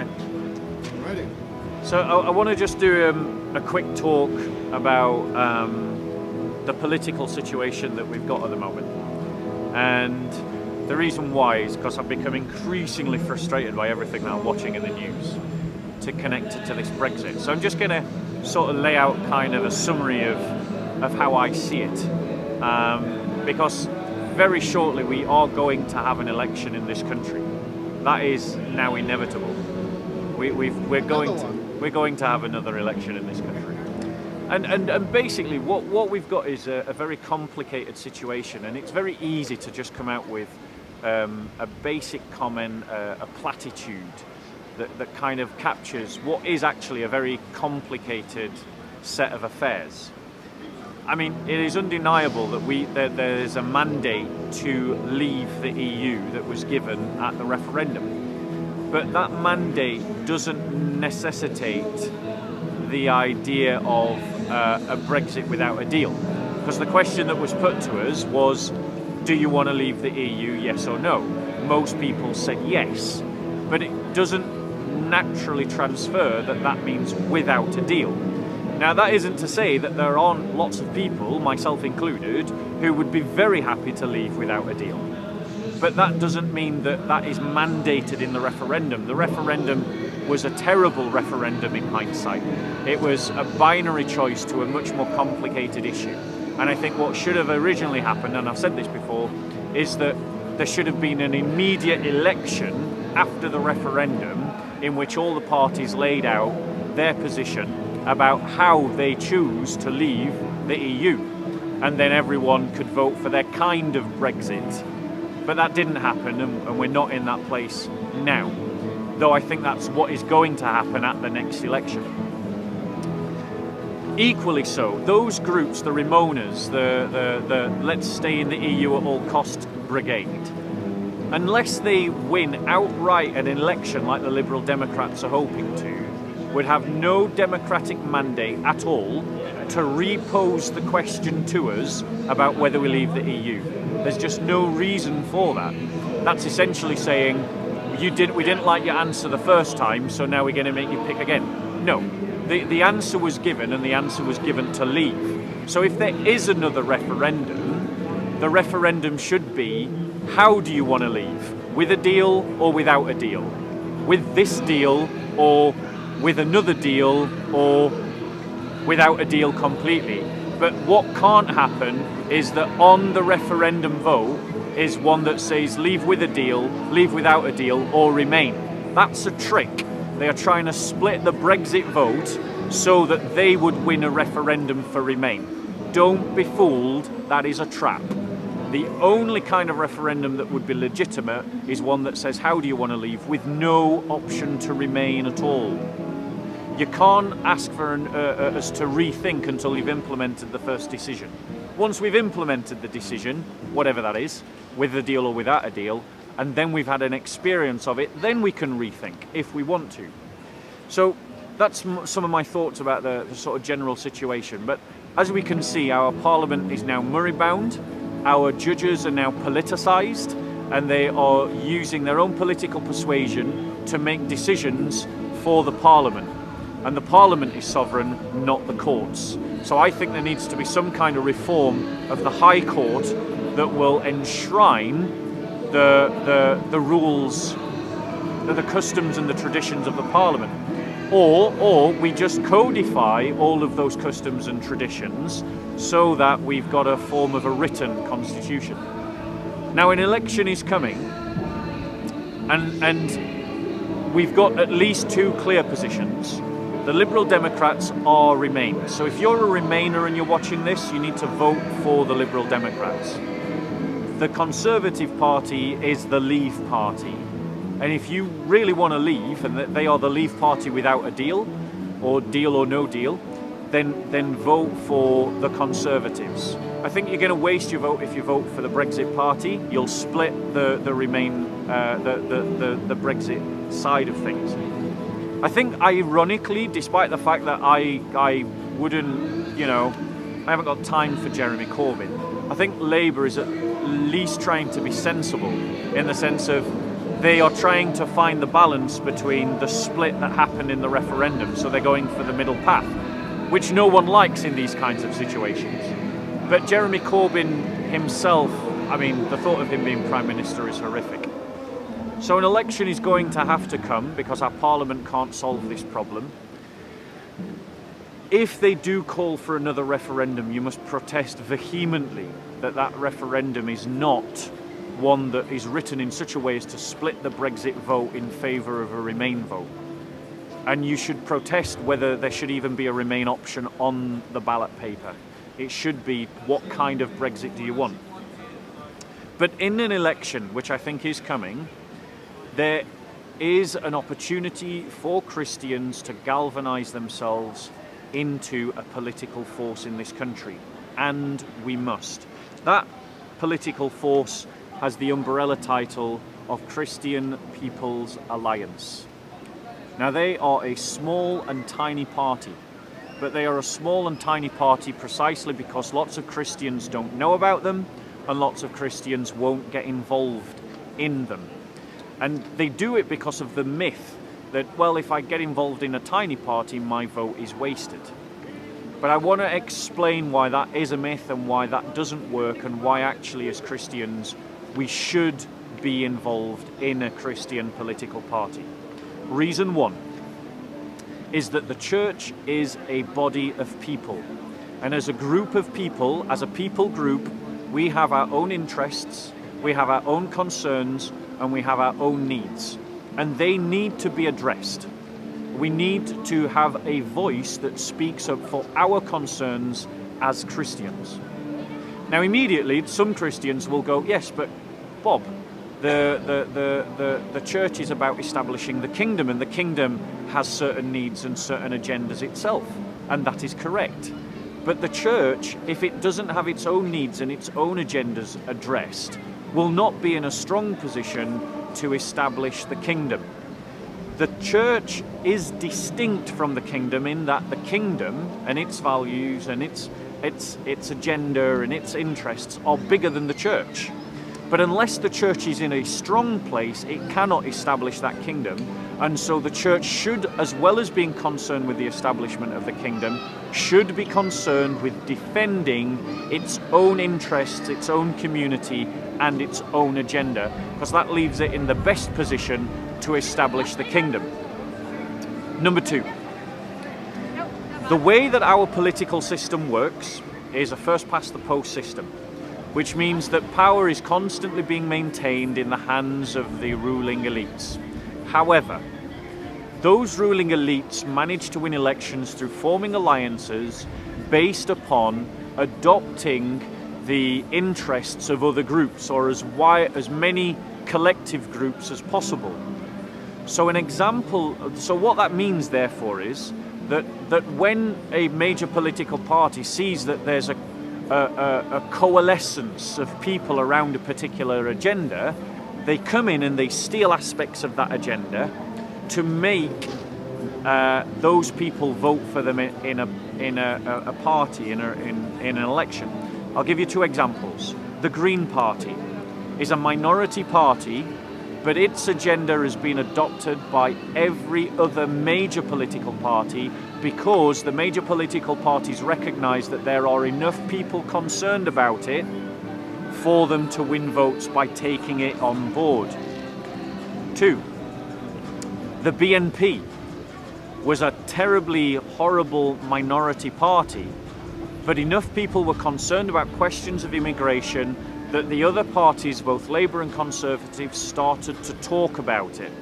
Okay. Ready. So I want to just do a quick talk about the political situation that we've got at the moment. And the reason why is because I've become increasingly frustrated by everything that I'm watching in the news to connect it to this Brexit. So I'm just going to sort of lay out kind of a summary of how I see it. Because very shortly we are going to have an election in this country. That is now inevitable. We're going to have another election in this country. And basically what we've got is a very complicated situation, and it's very easy to just come out with a basic comment, a platitude that kind of captures what is actually a very complicated set of affairs. I mean, it is undeniable that there is a mandate to leave the EU that was given at the referendum. But that mandate doesn't necessitate the idea of a Brexit without a deal. Because the question that was put to us was, do you want to leave the EU, yes or no? Most people said yes. But it doesn't naturally transfer that means without a deal. Now, that isn't to say that there aren't lots of people, myself included, who would be very happy to leave without a deal. But that doesn't mean that is mandated in the referendum. The referendum was a terrible referendum in hindsight. It was a binary choice to a much more complicated issue. And I think what should have originally happened, and I've said this before, is that there should have been an immediate election after the referendum in which all the parties laid out their position about how they choose to leave the EU. And then everyone could vote for their kind of Brexit. But that didn't happen, and we're not in that place now. Though I think that's what is going to happen at the next election. Equally so, those groups, the Remoaners, the Let's Stay in the EU at All Cost brigade, unless they win outright an election like the Liberal Democrats are hoping to, would have no democratic mandate at all to repose the question to us about whether we leave the EU. There's just no reason for that. That's essentially saying, we didn't like your answer the first time, so now we're going to make you pick again. No, the answer was given, and the answer was given to leave. So if there is another referendum, the referendum should be, how do you want to leave? With a deal or without a deal? With this deal or with another deal, or without a deal completely? But what can't happen is that on the referendum vote is one that says leave with a deal, leave without a deal, or remain. That's a trick. They are trying to split the Brexit vote so that they would win a referendum for remain. Don't be fooled, that is a trap. The only kind of referendum that would be legitimate is one that says how do you want to leave, with no option to remain at all. You can't ask for us to rethink until you've implemented the first decision. Once we've implemented the decision, whatever that is, with a deal or without a deal, and then we've had an experience of it, then we can rethink if we want to. So that's some of my thoughts about the sort of general situation. But as we can see, our Parliament is now Murray-bound, our judges are now politicised, and they are using their own political persuasion to make decisions for the Parliament. And the Parliament is sovereign, not the courts. So I think there needs to be some kind of reform of the High Court that will enshrine the rules, the customs and the traditions of the Parliament. Or we just codify all of those customs and traditions so that we've got a form of a written constitution. Now an election is coming, and we've got at least two clear positions. The Liberal Democrats are Remain. So if you're a Remainer and you're watching this, you need to vote for the Liberal Democrats. The Conservative Party is the Leave Party. And if you really want to leave, and they are the Leave Party without a deal or no deal, then vote for the Conservatives. I think you're going to waste your vote if you vote for the Brexit Party. You'll split the Remain, the Brexit side of things. I think, ironically, despite the fact that I wouldn't, I haven't got time for Jeremy Corbyn, I think Labour is at least trying to be sensible in the sense of they are trying to find the balance between the split that happened in the referendum, so they're going for the middle path, which no one likes in these kinds of situations. But Jeremy Corbyn himself, I mean, the thought of him being Prime Minister is horrific. So an election is going to have to come because our Parliament can't solve this problem. If they do call for another referendum, you must protest vehemently that that referendum is not one that is written in such a way as to split the Brexit vote in favour of a Remain vote. And you should protest whether there should even be a Remain option on the ballot paper. It should be, what kind of Brexit do you want? But in an election, which I think is coming, there is an opportunity for Christians to galvanise themselves into a political force in this country, and we must. That political force has the umbrella title of Christian People's Alliance. Now, they are a small and tiny party, but they are a small and tiny party precisely because lots of Christians don't know about them and lots of Christians won't get involved in them. And they do it because of the myth that, well, if I get involved in a tiny party, my vote is wasted. But I want to explain why that is a myth and why that doesn't work, and why actually as Christians we should be involved in a Christian political party. Reason one is that the church is a body of people. And as a group of people, as a people group, we have our own interests, we have our own concerns, and we have our own needs. And they need to be addressed. We need to have a voice that speaks up for our concerns as Christians. Now, immediately, some Christians will go, yes, but Bob, the church is about establishing the kingdom, and the kingdom has certain needs and certain agendas itself, and that is correct. But the church, if it doesn't have its own needs and its own agendas addressed, will not be in a strong position to establish the kingdom. The church is distinct from the kingdom in that the kingdom and its values and its agenda and its interests are bigger than the church. But unless the church is in a strong place, it cannot establish that kingdom. And so the church should, as well as being concerned with the establishment of the kingdom, should be concerned with defending its own interests, its own community, and its own agenda, because that leaves it in the best position to establish the kingdom. Number two, the way that our political system works is a first-past-the-post system, which means that power is constantly being maintained in the hands of the ruling elites. However, those ruling elites manage to win elections through forming alliances based upon adopting the interests of other groups, or as many collective groups as possible. So what that means, therefore, is that when a major political party sees that there's a coalescence of people around a particular agenda, they come in and they steal aspects of that agenda to make those people vote for them in a party, in an election. I'll give you two examples. The Green Party is a minority party, but its agenda has been adopted by every other major political party because the major political parties recognise that there are enough people concerned about it for them to win votes by taking it on board. Two, the BNP was a terribly horrible minority party, but enough people were concerned about questions of immigration that the other parties, both Labour and Conservative, started to talk about it.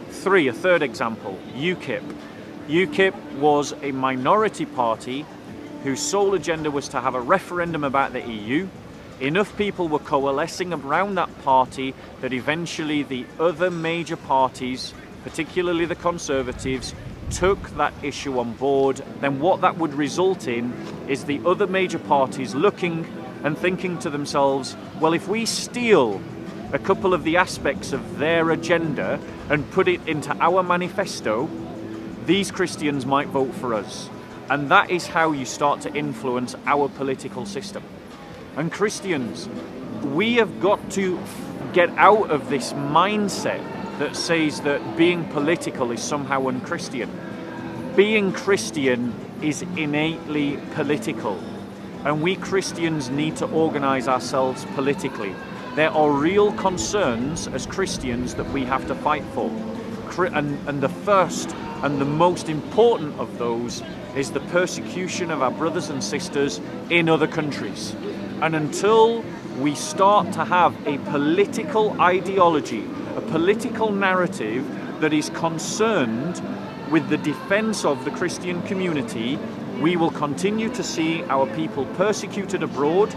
Three, a third example, UKIP. UKIP was a minority party whose sole agenda was to have a referendum about the EU. Enough people were coalescing around that party that eventually the other major parties, particularly the Conservatives, took that issue on board. Then what that would result in is the other major parties looking and thinking to themselves, well, if we steal a couple of the aspects of their agenda and put it into our manifesto, these Christians might vote for us. And that is how you start to influence our political system. And Christians, we have got to get out of this mindset that says that being political is somehow unchristian. Being Christian is innately political, and we Christians need to organize ourselves politically. There are real concerns as Christians that we have to fight for. And the first and the most important of those is the persecution of our brothers and sisters in other countries. And until we start to have a political ideology, a political narrative that is concerned with the defense of the Christian community, we will continue to see our people persecuted abroad,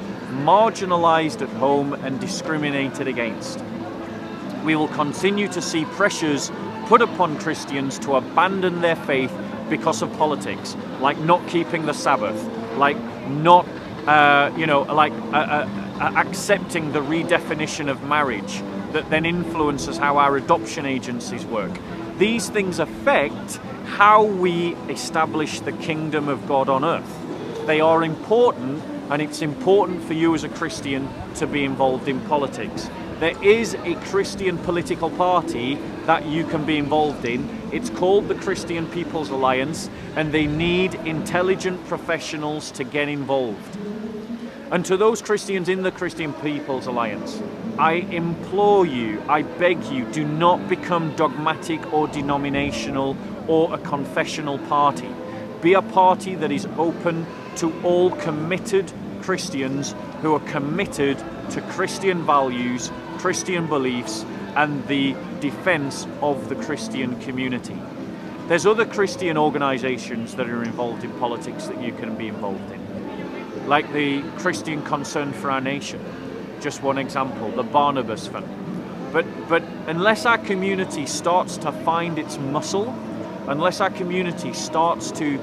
marginalized at home, and discriminated against. We will continue to see pressures put upon Christians to abandon their faith because of politics, like not keeping the Sabbath, like not, accepting the redefinition of marriage that then influences how our adoption agencies work. These things affect how we establish the kingdom of God on earth. They are important, and it's important for you as a Christian to be involved in politics. There is a Christian political party that you can be involved in. It's called the Christian People's Alliance, and they need intelligent professionals to get involved. And to those Christians in the Christian People's Alliance, I implore you, I beg you, do not become dogmatic or denominational or a confessional party. Be a party that is open to all committed Christians who are committed to Christian values, Christian beliefs, and the defense of the Christian community. There's other Christian organizations that are involved in politics that you can be involved in, like the Christian Concern for Our Nation, just one example, the Barnabas Fund. But unless our community starts to find its muscle, unless our community starts to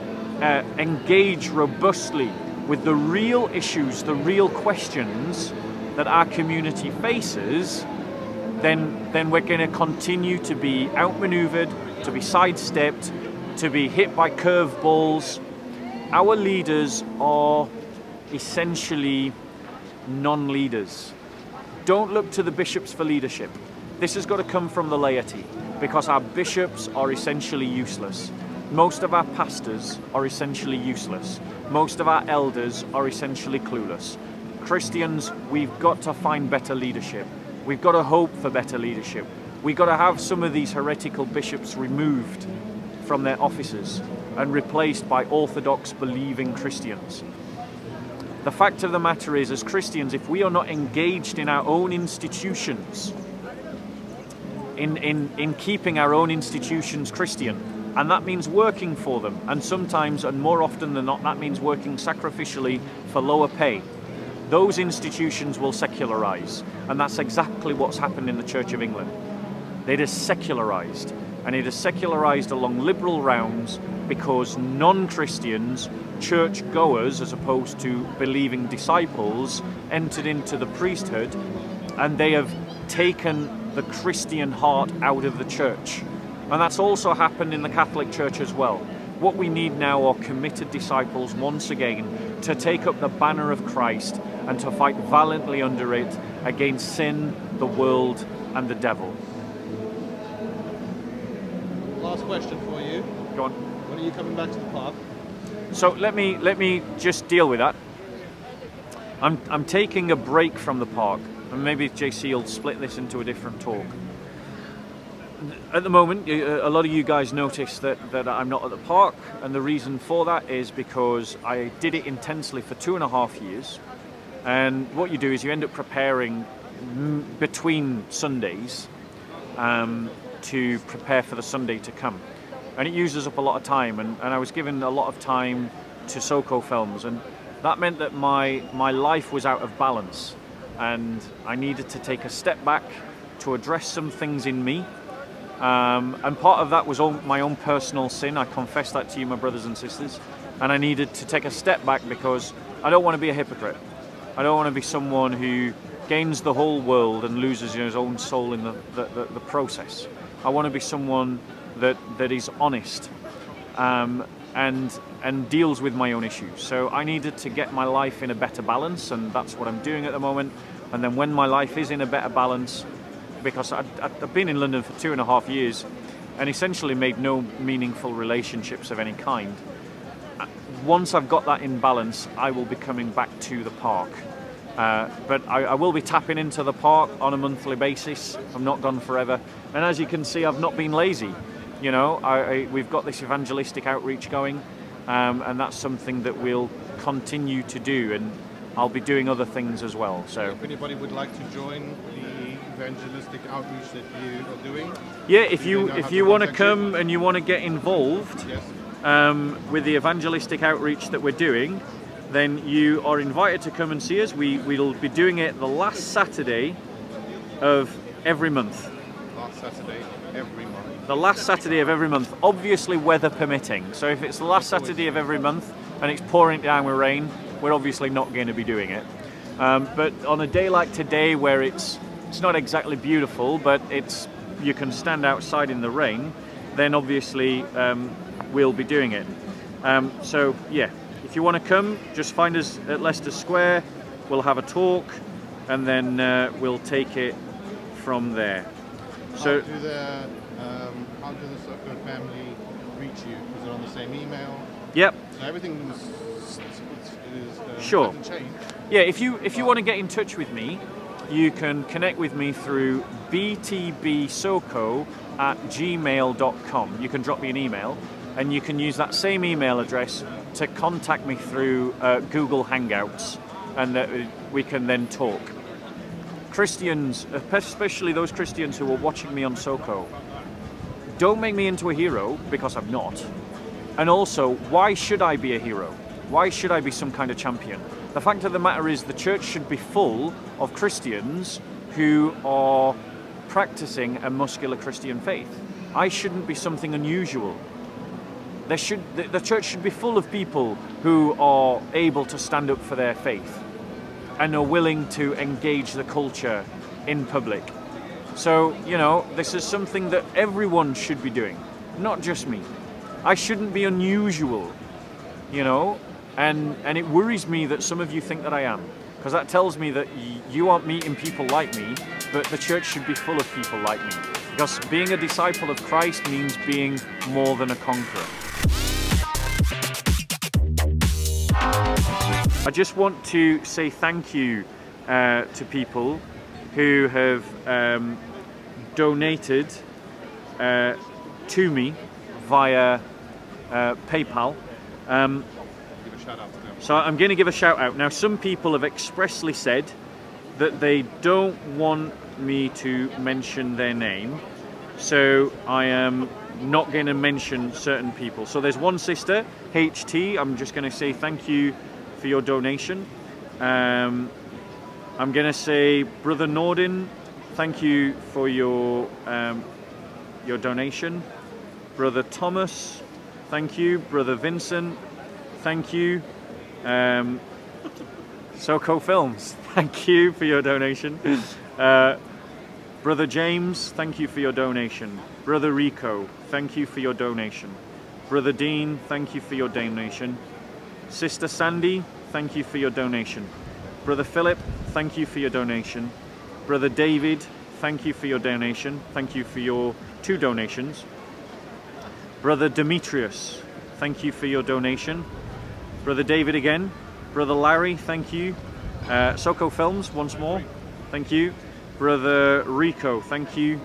engage robustly with the real issues, the real questions that our community faces, then we're going to continue to be outmaneuvered, to be sidestepped, to be hit by curveballs. Our leaders are essentially non-leaders. Don't look to the bishops for leadership. This has got to come from the laity, because our bishops are essentially useless. Most of our pastors are essentially useless. Most of our elders are essentially clueless. Christians, we've got to find better leadership. We've got to hope for better leadership. We've got to have some of these heretical bishops removed from their offices and replaced by orthodox believing Christians. The fact of the matter is, as Christians, if we are not engaged in our own institutions, in keeping our own institutions Christian, and that means working for them, and sometimes, and more often than not, that means working sacrificially for lower pay, those institutions will secularize. And that's exactly what's happened in the Church of England. It is secularized, and it is secularized along liberal rounds because non-Christians, church-goers as opposed to believing disciples, entered into the priesthood, and they have taken the Christian heart out of the church. And that's also happened in the Catholic Church as well. What we need now are committed disciples once again to take up the banner of Christ and to fight valiantly under it against sin, the world, and the devil. Last question for you. Go on. When are you coming back to the park? So let me just deal with that. I'm taking a break from the park, and maybe JC will split this into a different talk. At the moment, a lot of you guys notice that I'm not at the park, and the reason for that is because I did it intensely for 2.5 years. And what you do is you end up preparing between Sundays to prepare for the Sunday to come. And it uses up a lot of time, and I was given a lot of time to Soco films, and that meant that my life was out of balance, and I needed to take a step back to address some things in me. And part of that was my own personal sin. I confess that to you, my brothers and sisters. And I needed to take a step back because I don't want to be a hypocrite. I don't want to be someone who gains the whole world and loses his own soul in the process. I want to be someone that is honest and deals with my own issues. So I needed to get my life in a better balance, and that's what I'm doing at the moment. And then when my life is in a better balance, because I've been in London for 2.5 years and essentially made no meaningful relationships of any kind. Once I've got that in balance, I will be coming back to the park. But I will be tapping into the park on a monthly basis. I'm not gone forever. And as you can see, I've not been lazy. You know, we've got this evangelistic outreach going, and that's something that we'll continue to do, and I'll be doing other things as well. So if anybody would like to join the evangelistic outreach that you are doing, yeah, if you want to come and you want to get involved, yes, with the evangelistic outreach that we're doing, then you are invited to come and see us. We'll be doing it the last Saturday of every month. last Saturday every month. The last Saturday of every month, obviously weather permitting. So if it's the last Saturday of every month and it's pouring down with rain, we're obviously not going to be doing it. But on a day like today, where it's not exactly beautiful, but you can stand outside in the rain, then obviously we'll be doing it. So yeah, if you want to come, just find us at Leicester Square. We'll have a talk, and then we'll take it from there. So how do the Soco family reach you? Is it on the same email? Yep. So everything is Sure. hasn't changed. Yeah, if you want to get in touch with me, you can connect with me through btbsoco@gmail.com. You can drop me an email, and you can use that same email address to contact me through Google Hangouts, and we can then talk. Christians, especially those Christians who are watching me on Soco, don't make me into a hero, because I'm not. And also, why should I be a hero? Why should I be some kind of champion? The fact of the matter is, the church should be full of Christians who are practicing a muscular Christian faith. I shouldn't be something unusual. The church should be full of people who are able to stand up for their faith and are willing to engage the culture in public. So, you know, this is something that everyone should be doing, not just me. I shouldn't be unusual, you know, and it worries me that some of you think that I am, because that tells me that you aren't meeting people like me, but the church should be full of people like me, because being a disciple of Christ means being more than a conqueror. I just want to say thank you to people who have donated to me via PayPal. Give a shout out to them. So I'm going to give a shout out. Now, some people have expressly said that they don't want me to mention their name, so I am not going to mention certain people. So there's one sister, HT. I'm just going to say thank you for your donation. I'm going to say Brother Nordin, thank you for your donation. Brother Thomas, thank you. Brother Vincent, thank you. Soco Films, thank you for your donation. Brother James, thank you for your donation. Brother Rico, thank you for your donation. Brother Dean, thank you for your donation. Sister Sandy, thank you for your donation. Brother Philip, thank you for your donation. Brother David, thank you for your donation. Thank you for your 2 donations. Brother Demetrius, thank you for your donation. Brother David again. Brother Larry, thank you. Soco Films, once more, thank you. Brother Rico, thank you.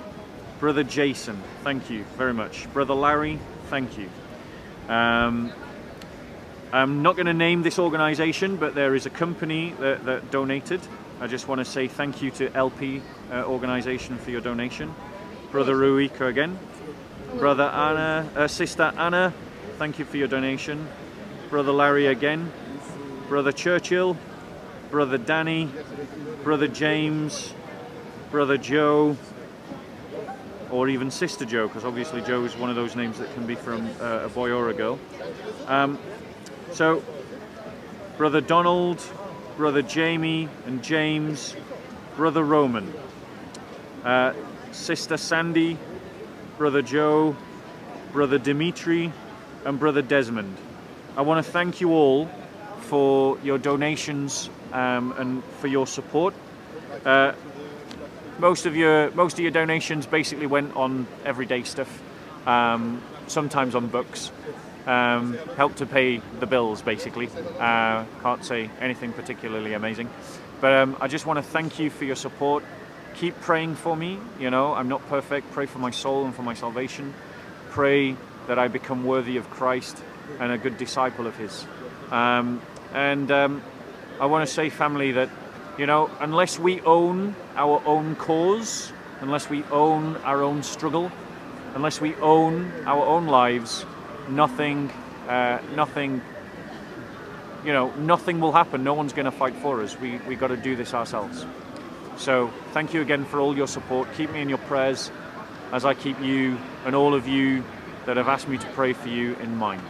Brother Jason, thank you very much. Brother Larry, thank you. I'm not going to name this organisation, but there is a company that donated. I just want to say thank you to LP organisation for your donation. Brother Ruiko again. Brother Anna, Sister Anna, thank you for your donation. Brother Larry again. Brother Churchill. Brother Danny. Brother James. Brother Joe. Or even Sister Joe, because obviously Joe is one of those names that can be from a boy or a girl. So, Brother Donald, Brother Jamie and James, Brother Roman, Sister Sandy, Brother Joe, Brother Dimitri, and Brother Desmond. I want to thank you all for your donations and for your support. Most of your donations basically went on everyday stuff, sometimes on books, helped to pay the bills basically. Can't say anything particularly amazing, but I just want to thank you for your support. Keep praying for me. You know, I'm not perfect. Pray for my soul and for my salvation. Pray that I become worthy of Christ and a good disciple of His. I want to say, family, that, you know, unless we own our own cause, unless we own our own struggle, unless we own our own lives, nothing will happen. No one's going to fight for us. We got to do this ourselves. So thank you again for all your support. Keep me in your prayers as I keep you and all of you that have asked me to pray for you in mind.